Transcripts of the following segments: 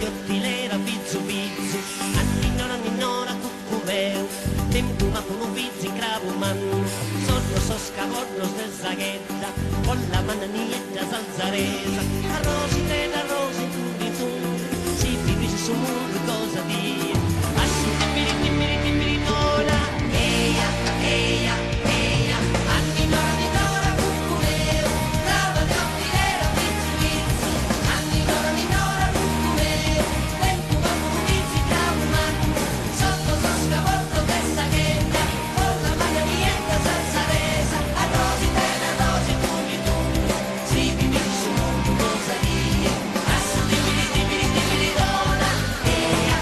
diottilera, pizzu pizzu, anninora, cucumeu, tempo ma con un pizzi cravuman, solo so scavornos de zagueta, con la mananietta salzaresa, arrosi, tu, si vivi su mundo cosa dire, assi timbiri, tola, eia, anninora, cucumeu, brava diottilera, pizzu pizzu, anninora, cucumeu, tempo ma con un pizzi cravuman, sotto so scavorno de zagueta, con la mananietta salzaresa, arrosi, tu, si vivi su mundo cosa dire, assi timbiri, tola, eia.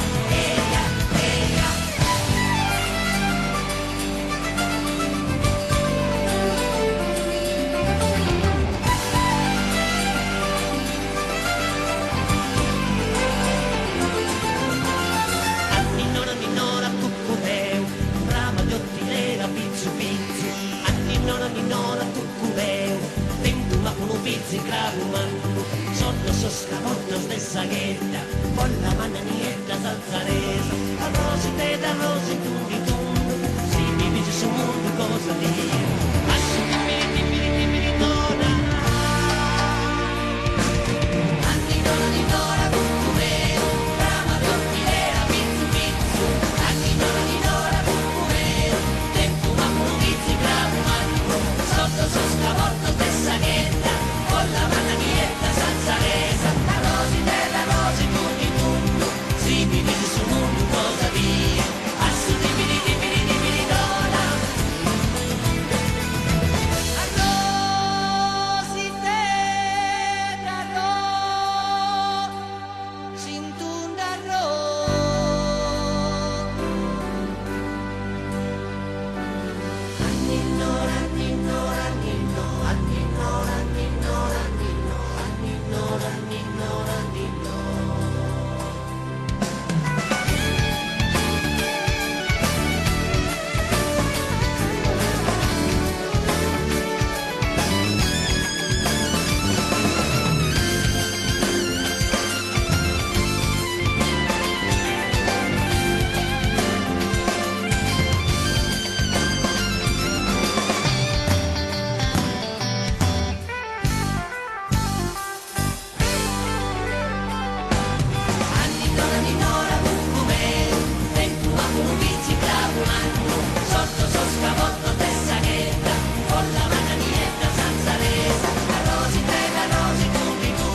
Anninora, cucumeu, brava diottilera, pizzu pizzu, anninora, cucumeu, tempo ma con un pizzi cravumannu, sotto so scavornos de zagueta, con la mananietta salzaresa, arrosi, tu, si vivi su mundo cosa dire, assi timbiri, tola, anninora, cucumeu, brava diottilera, pizzu pizzu, anninora, cucumeu, tempo ma con un pizzi cravumannu, sotto so scavornos de zagueta, con la mananietta salzaresa, arrosi, tu, si vivi su mundo cosa dire, assi timbiri, tola, arrosi, sintunda Anninora, cucumeu, tempo ma con un pizzi cravumannu, sotto so scavorno de zagueta, con la mananietta salzaresa, arrosi, tu,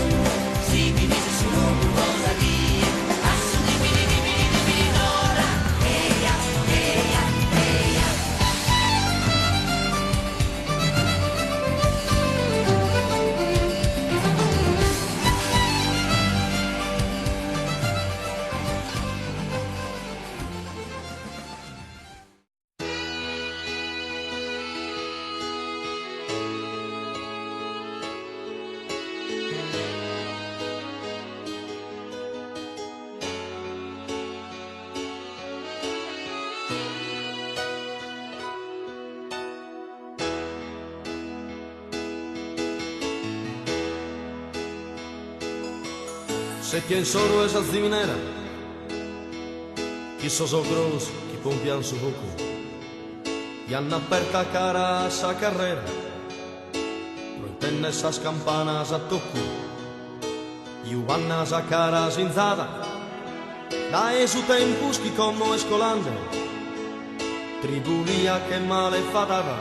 si vivi su mundo cosa dire, assi timbiri, tola, eia. Se pienso esa ziminera, chi sos gros, chi pompian su buco, y han aperta cara a esa carrera, proitenne esas campanas a tocco, y uvanna a cara zinzada, da esu tempus chi como escolande, tribulia che male fatava,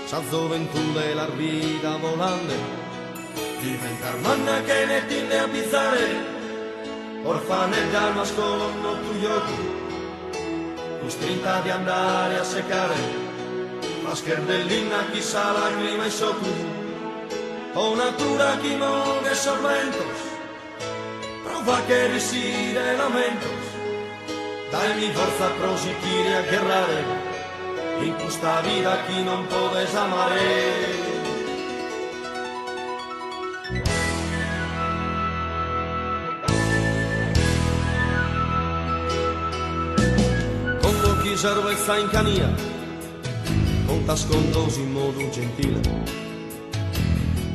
sa gioventù della vita volante, diventar manna che ne tinde a bizzare, orfaneggia al mascollo tuyo, costrinta di andare a seccare, la scherdellina chissà lacrima e sotto, o natura chi muove sorventos, prova che riside lamentos, dai-mi forza a prosiguire a guerrare, in questa vita chi non può desamare. Cerveza in cania, contas contos in modo gentile,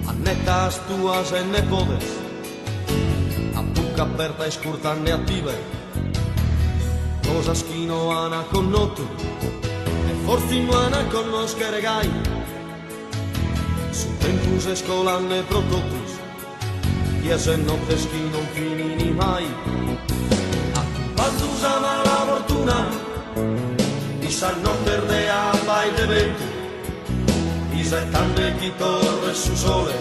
annettas tuas e ne podes, bocca aperta e scurtanne attive, cosa schino ana connotto, e forse in ana conoscere gai, su tempus e scolanne prototus, e se notte schino non finini mai, quando usava la fortuna, di san non perde a vai de vento, i settante chi torre su sole,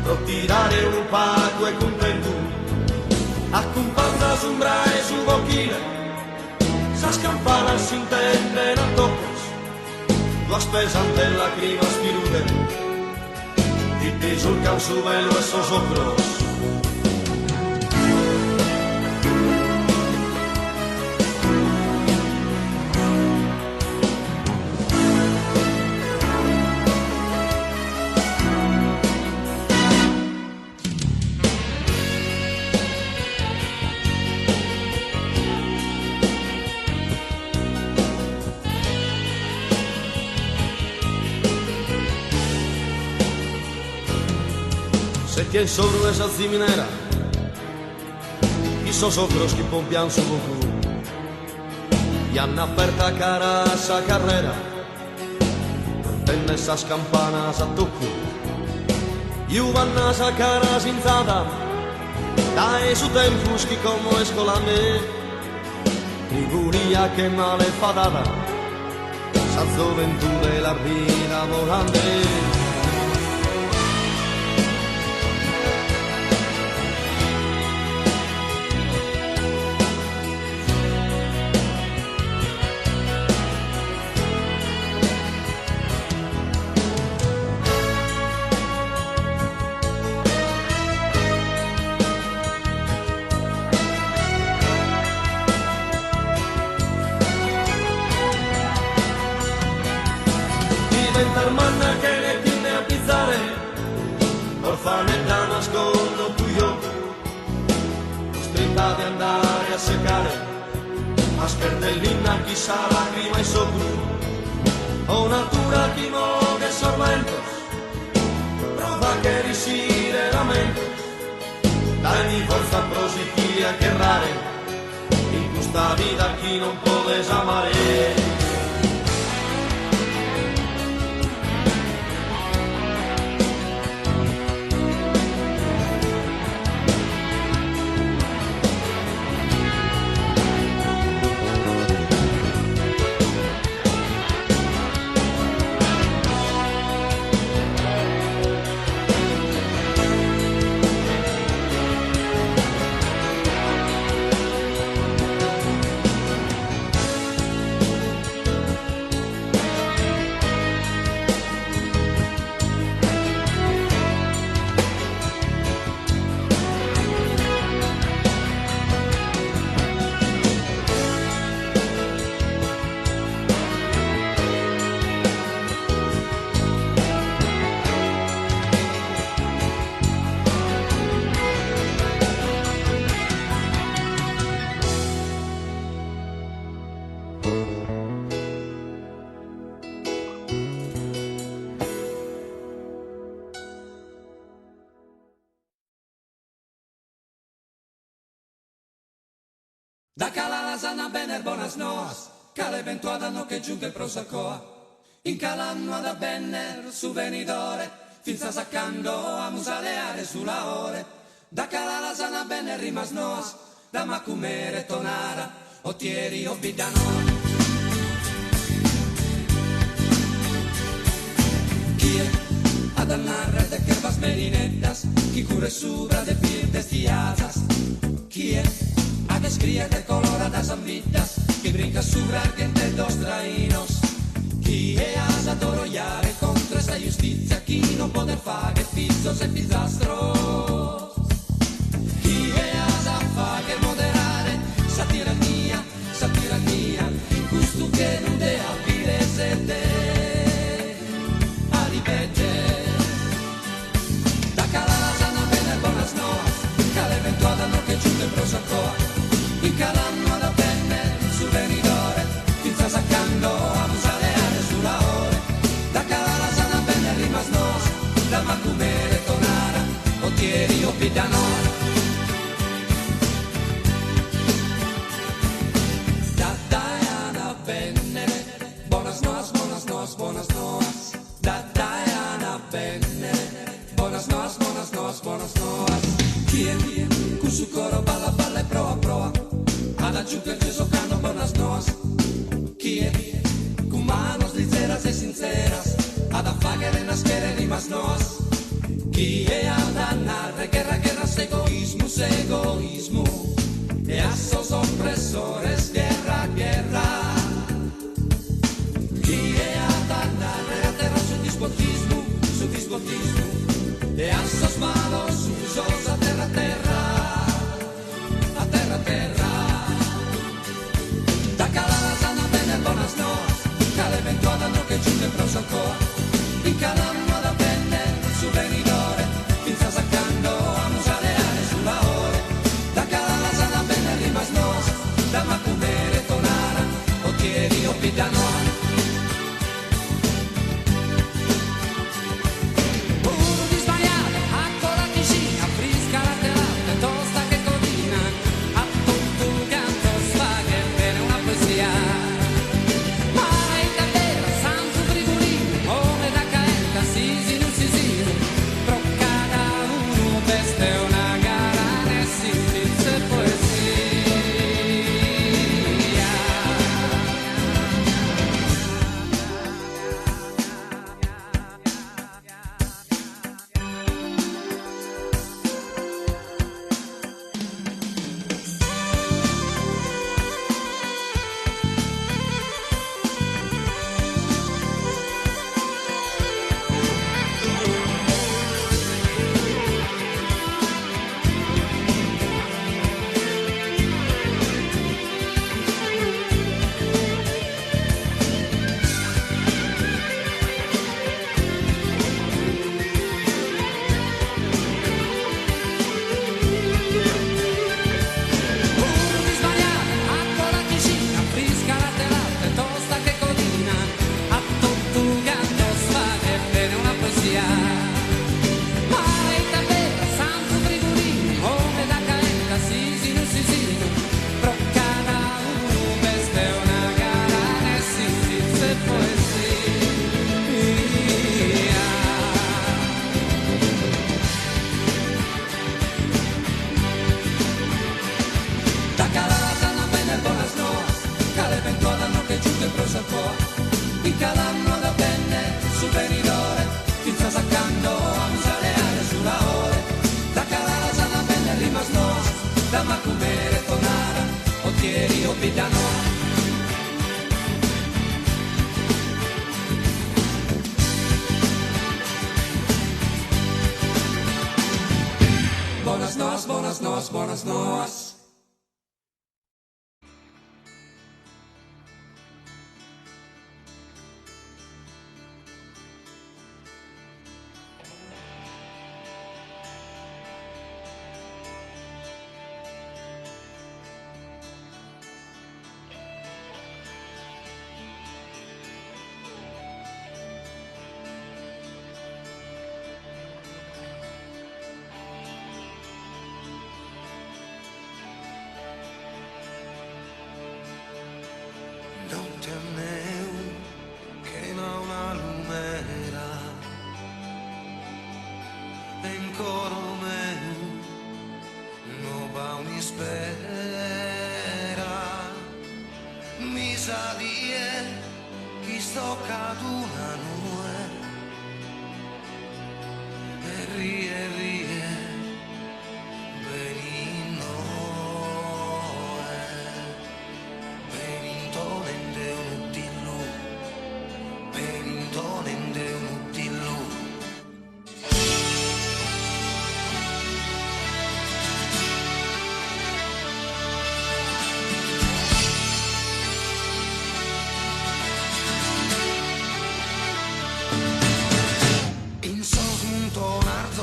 per tirare un paco e contento, accompagna su un bra e su bocchine, sa scampana si intende a toccos, la spesante lacrima spirute, ti sul canso velo e sosocros. Se tien sobre esa ciminera, y sosocros que pompian su bocu, y han aperta cara a esa carrera, prende esas campanas a tucu, y van a sacar a cinzada, da su tempus que como escolane, figuría que male fadada, salzo venture la vida volante. Hermana che ne tiene a pizzare, orfanetta nascondo tuyo, costretta di andare a seccare, a sperdellina chissà lacrima e sopra, o natura chi muove sorventos, prova che riside lamento, dai forza positiva che rare, in questa vita chi non può desamare. Da cala la sana bene buonas noas, cala eventuata no che giunge prosacoa. In calanno da bene su venidore, finza saccando a musaleare sulla ore. Da cala la sana bene rimas noas, da macumere tonara, ottieri o bidanone. Chi è ad annarre de che vas merinettas, chi cure subra de pirtes tiazas. Chi è a descriere coloradas ambitas, que brinca sobre argente dos trainos. Chi è a adoroiare contra esta giustizia, chi non poter fare pizzos e pizzastros. Chi è a fare moderare, sa tirannia, gusto che non dea pire sete, a ripetere. Da calala sana bene buonas noas, cale eventuata no che giunge prosacoa. In calanno da penne su venidore, finza saccando a musaleare sulla ore. Da calala sana bene rimas nos, da macumere tonara, ottieri o cu su coro balla balla e proa proa, ad aggiungere il giocando buonas noas, chi è, cu manos ligeras e sinceras, ad affagare nascere rimas noas, chi è ad annarre guerra guerra egoismus egoismo, e a sos opresores guerra guerra. Chi è ad andare a terra su dispotismo, e a sos malos usos a terra a terra. Da calada sana bene buonas noas, cale ventuada no che giunge prosa ancora, in calamma da bene su venidore, finza saccando a musaleare sulla ore. Da calada sana bene rimas noas, da macumere tonara, o tieri o pidanoa. Buenas noas.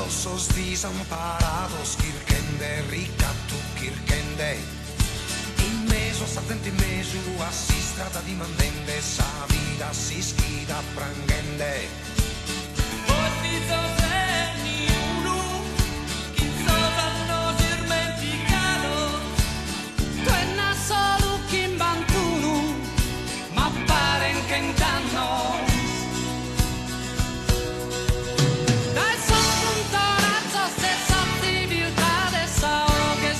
Sos desamparados, kirkende, ricattu, kirkende. In meso, s'attenti in meso, si strada di mandende, sa vida si schida prangende. Solo Kimbantuno, ma pare che intanto dai son punto razzo stessa attività dessa o che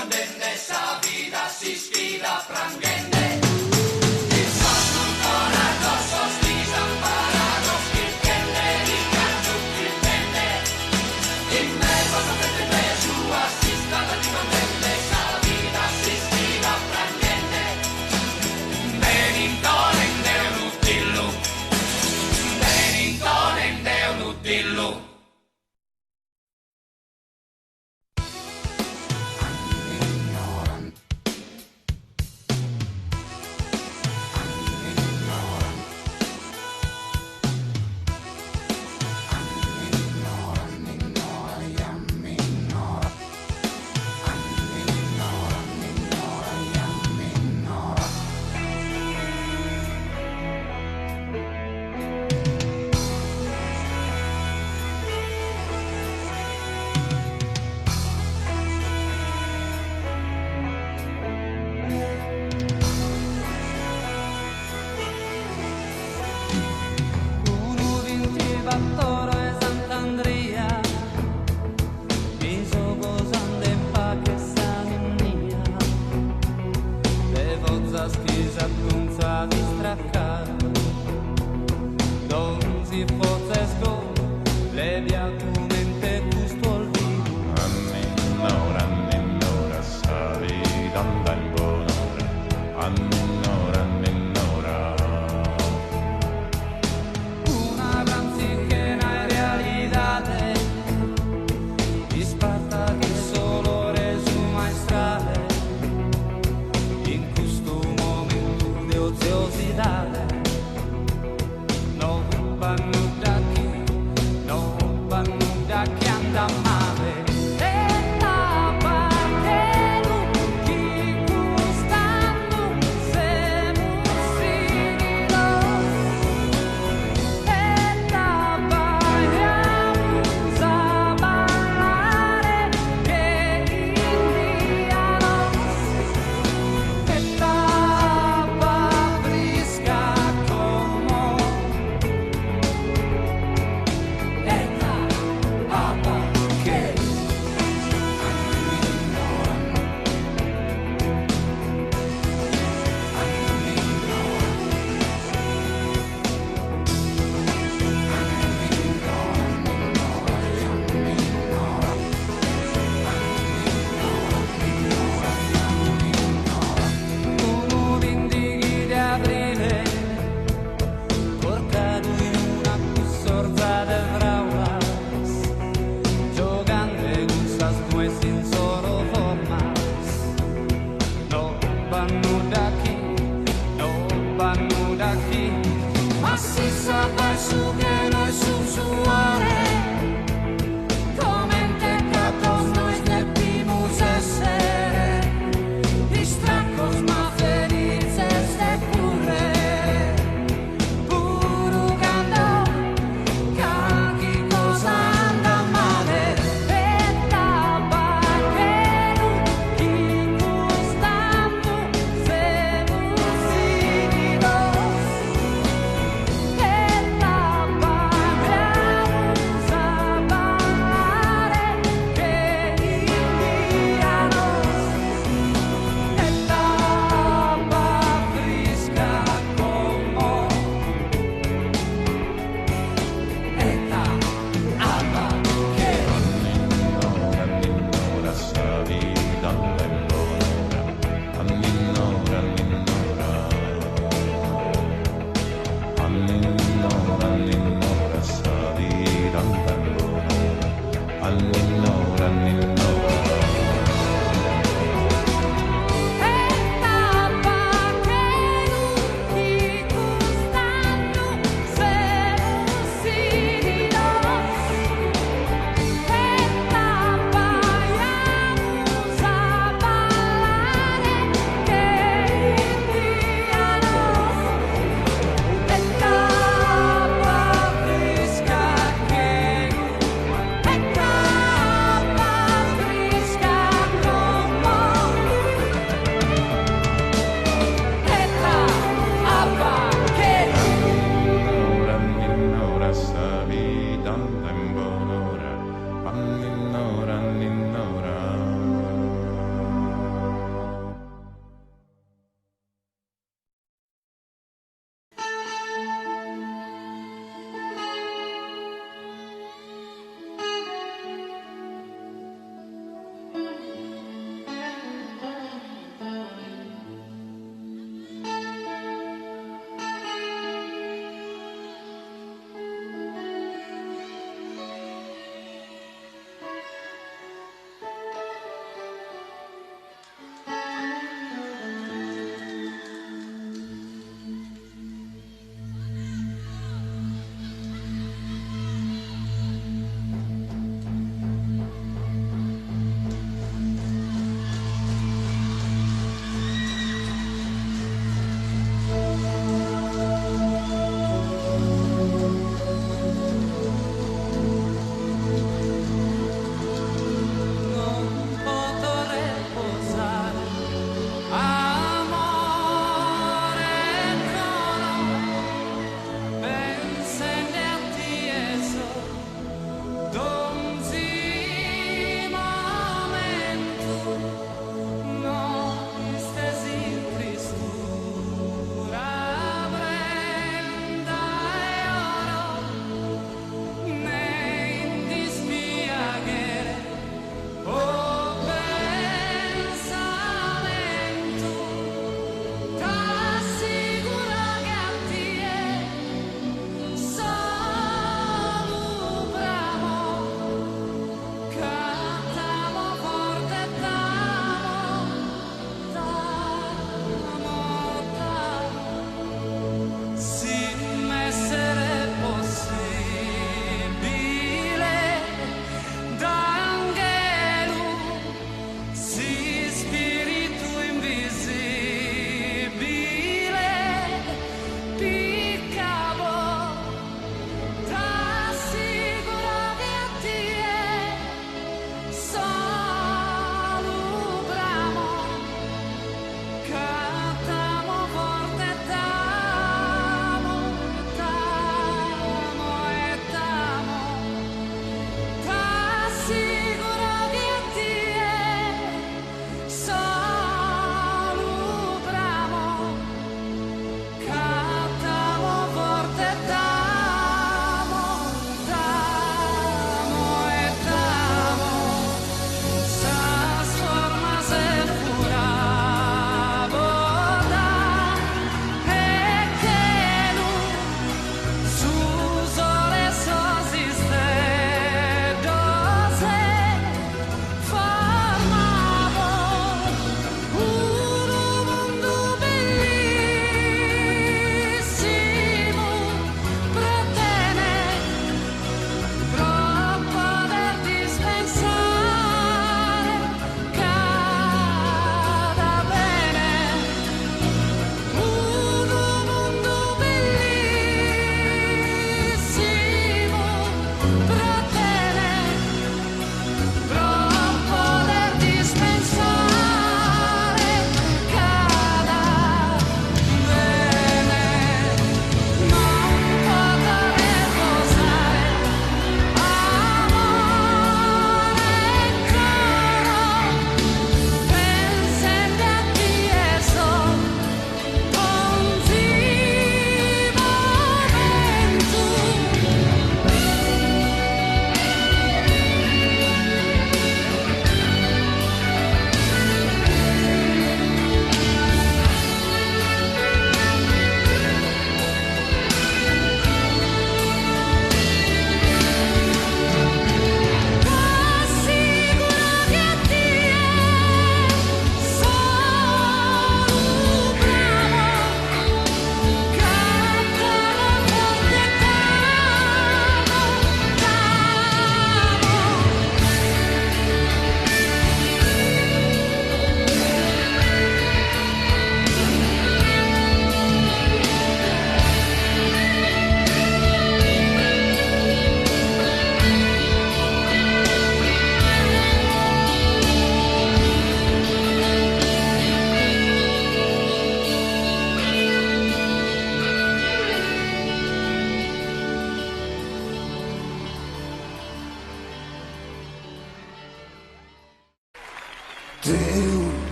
dimandende, sa vida si sfida prangende. Toro e Sant'Andrea, viso gozande pa che sannia, le vozza schisa tunza di straccare, non si forza sco, le viacumente gusto al vino. Annora, stavi dando in buon'ora, annora. Una gran zichena in realidade, di Sparta che solo resuma estrade, in questo momento di oziosidade.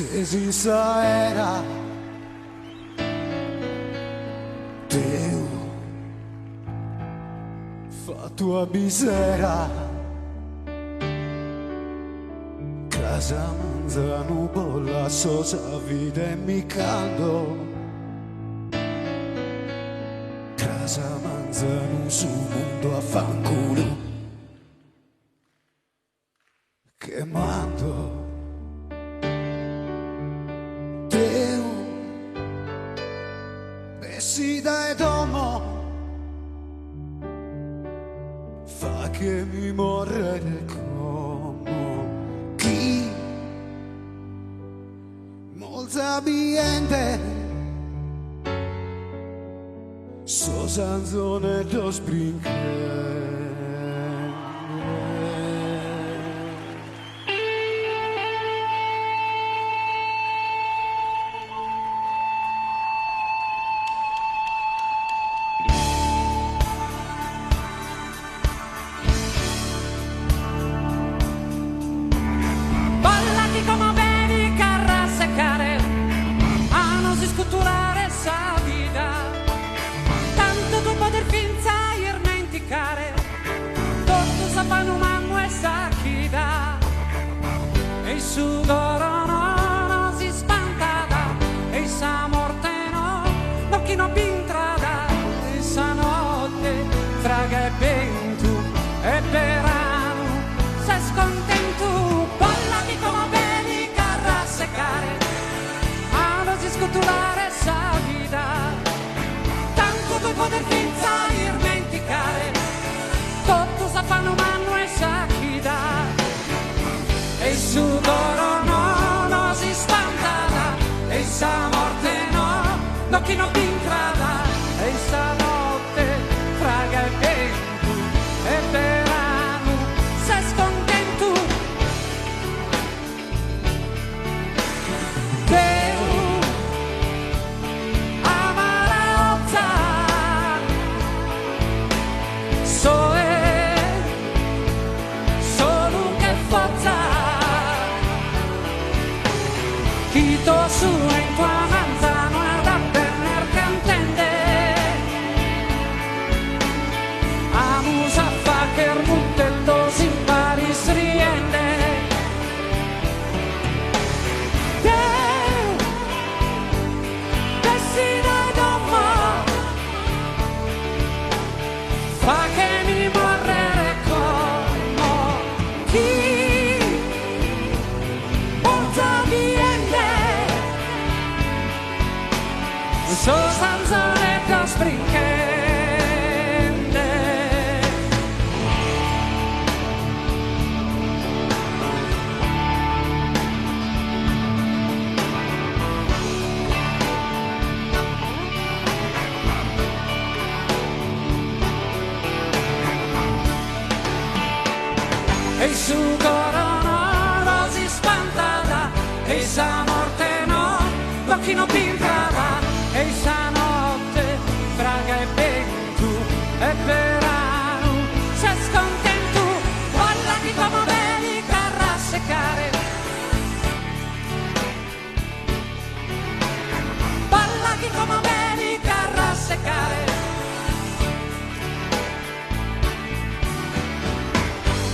se senza era Deu fa tua misera casa manzano bolla sosa vide mi caldo casa manzano su mondo a fanculo che mando Deu Besida e domo fa che mi morre come chi molta gente so sanzone do springhe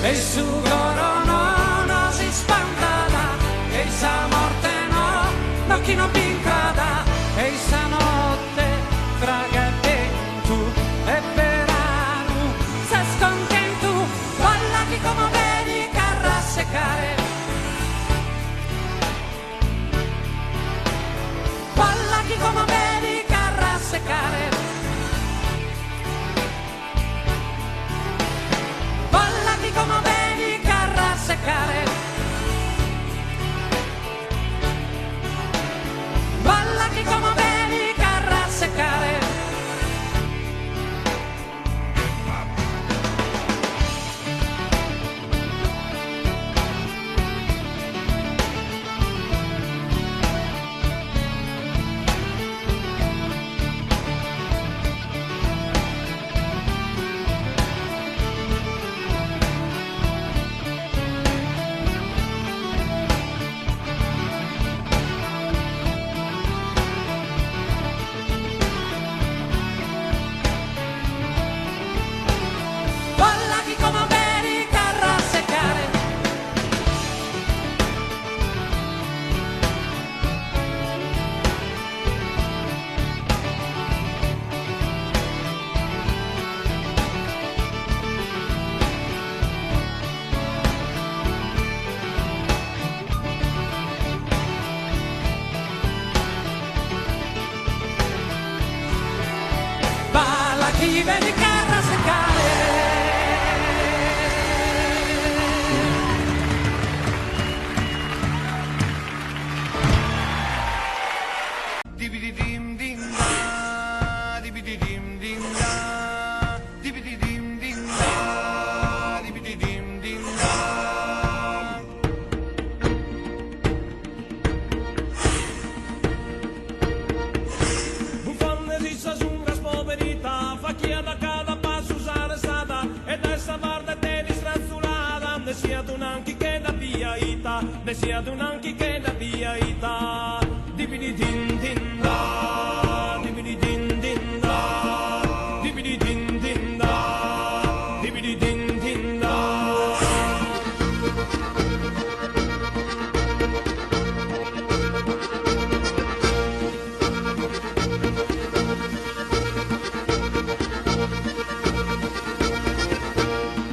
e il suo coro non si spantata e sa morte no, ma chi non vi incrada gli viene carra seccare. Dibididim dim da, dibididim dim da, dibididim dim da, dibididim dim da. Bufanne di sasura spoverita, fa chi da cada passo usare strada, e da essa guarda te di strazzurata, ne sia tu nanchi che da via ita, ne sia tu nanchi che da via ita. Dibidi din din da, dibidi din din da, dibidi din din da, dibidi din din da.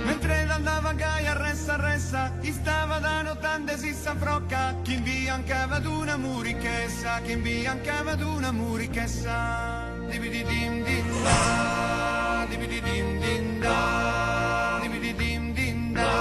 Mentre andava a Gaia ressa, chi stava da notande si s'affrocca, chi imbiancava d'una murichessa, chi imbiancava d'una murichessa. Dibididim din da, dibididim din da, dibididim din da.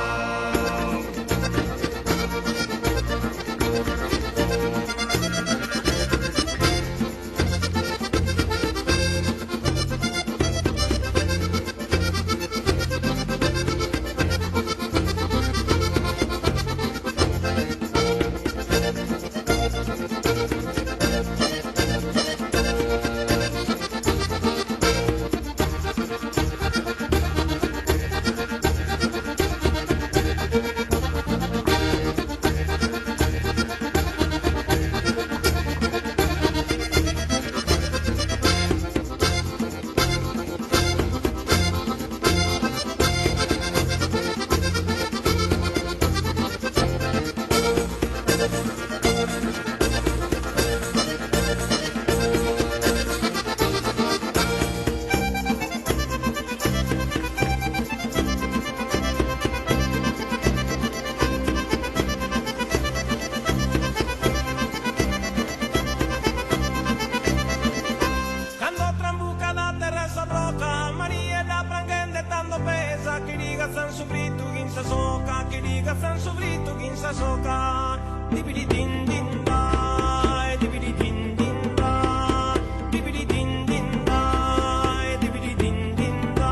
Quando trambuca da terra roca, Maria da prangende tanto pesa, che diga san sofrito chi sa soca, che diga san sofrito chi sa soca. Dibidi din din da, dibidi din din da, dibidi din din da, dibidi din din da.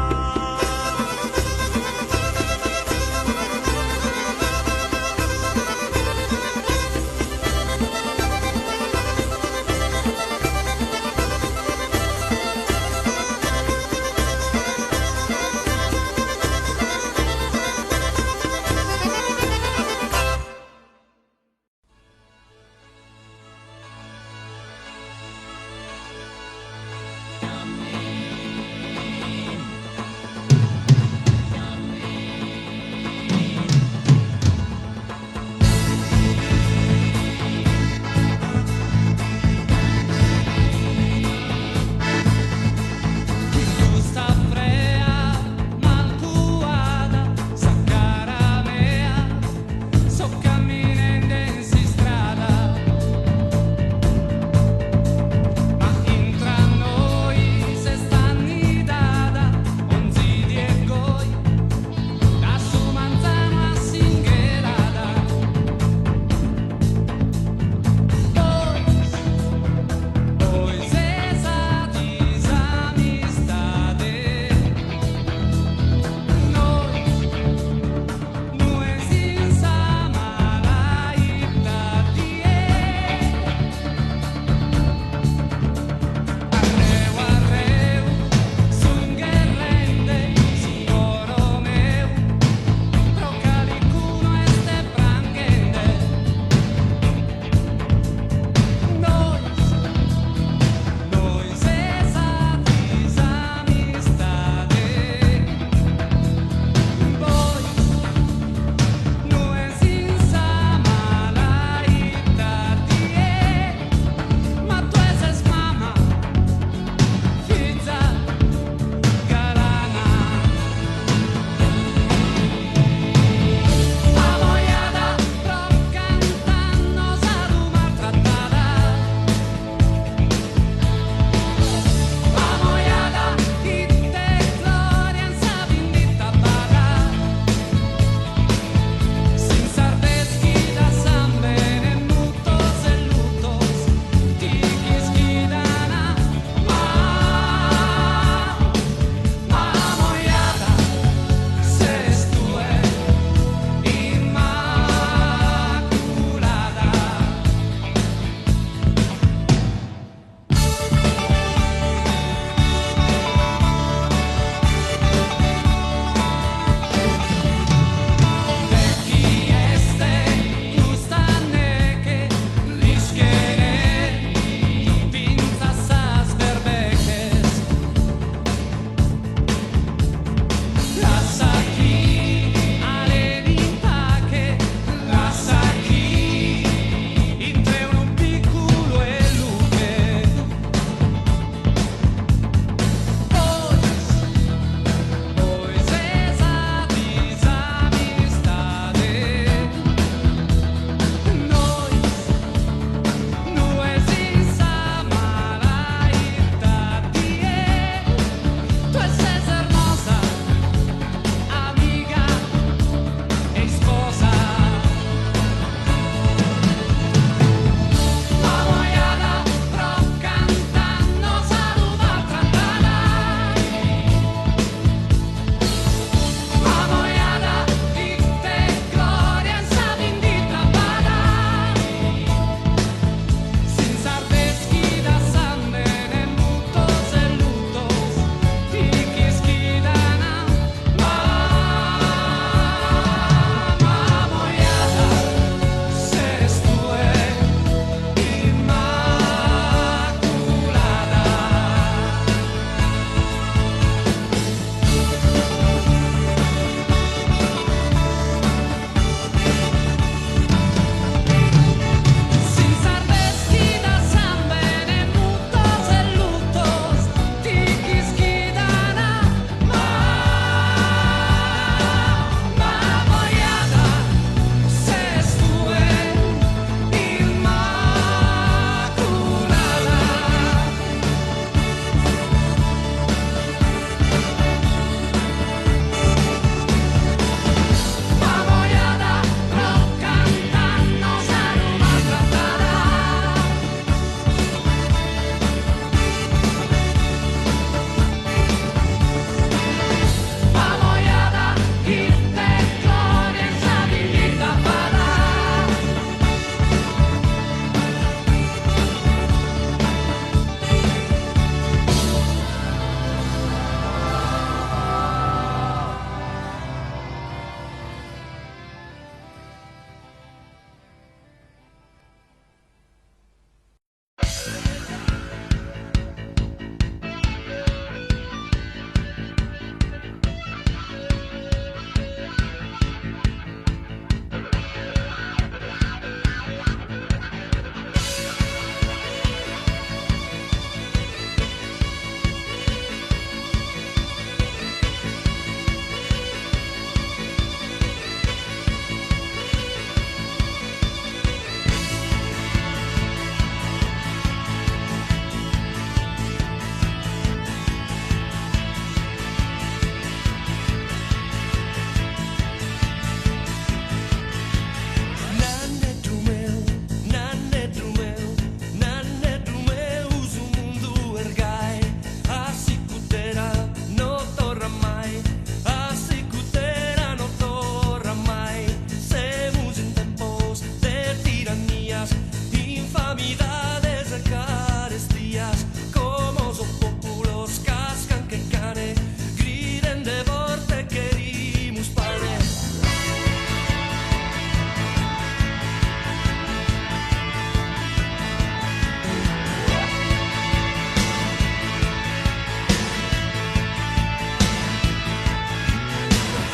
calamidades e carestías, como son populos cascan que cane, griden de vorte querimus pane.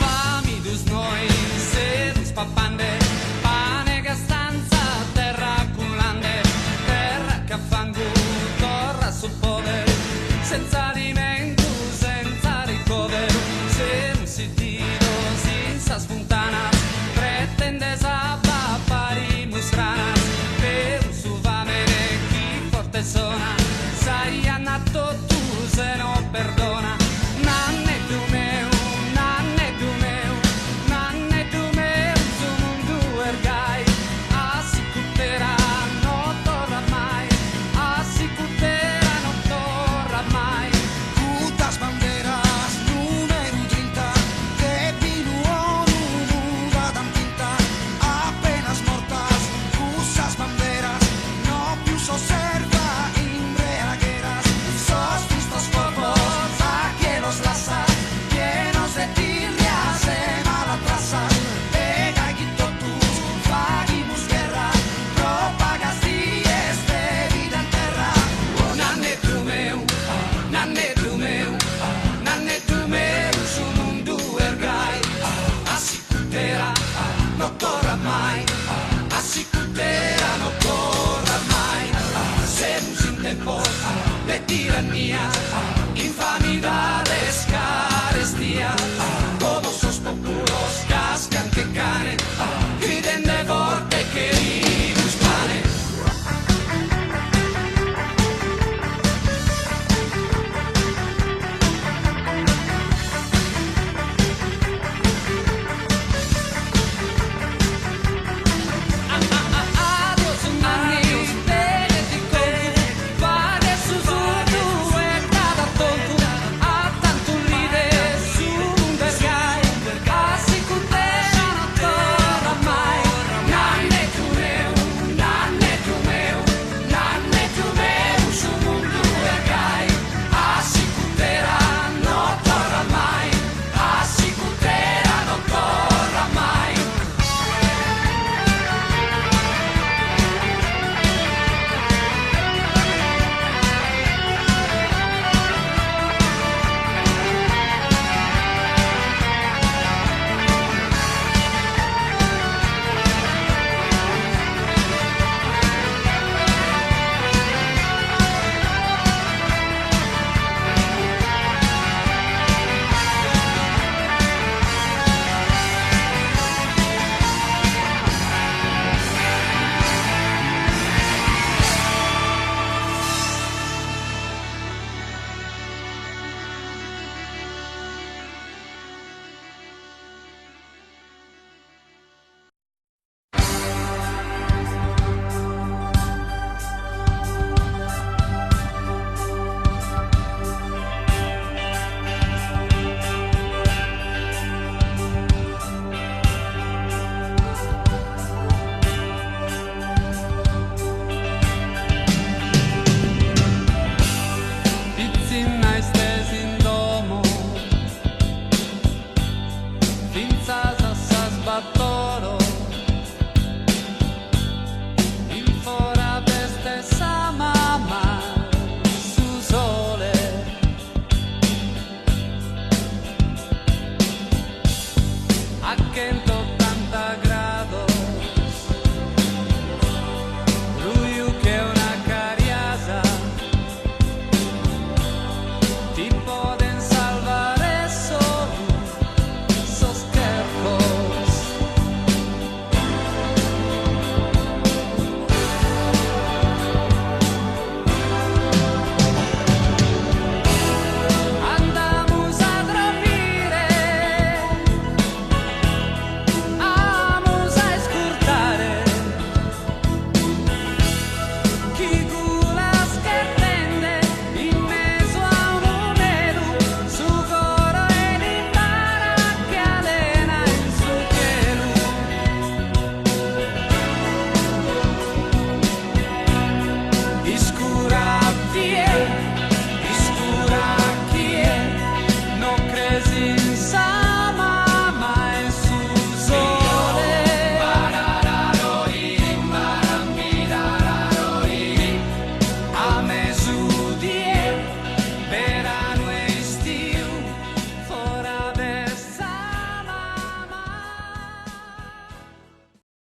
Famidus noi sedus papande, pane che stanza, terra culande, terra che fangu, torra su poveri, senza alimento, senza ricovero, se un sitido, senza spuntana, pretende sabba, parimus ranas, per su vamene chi forte sona, sai annato tu se non perdona, nanne tu meu, nanne tu meu, nanne tu meu, su mundu ergai, assicutera non torna mai, assicutera non torna mai. Putas banderas, número 30, de vino nuda tan pinta, apenas mortas, usas banderas, no più observa embriagueras, sos vistos cuerpos, aquí los lasas, llenos de tirrias, de mala traza, pega y totus, fagimus guerra, propagas dies de vida en terra. Nanne tu meu, nanne tu meu, nanne tu meu, su mundu ergai, assicutera non torna mai, assicutera non torna mai, semus in tempos de tirannia, infamidad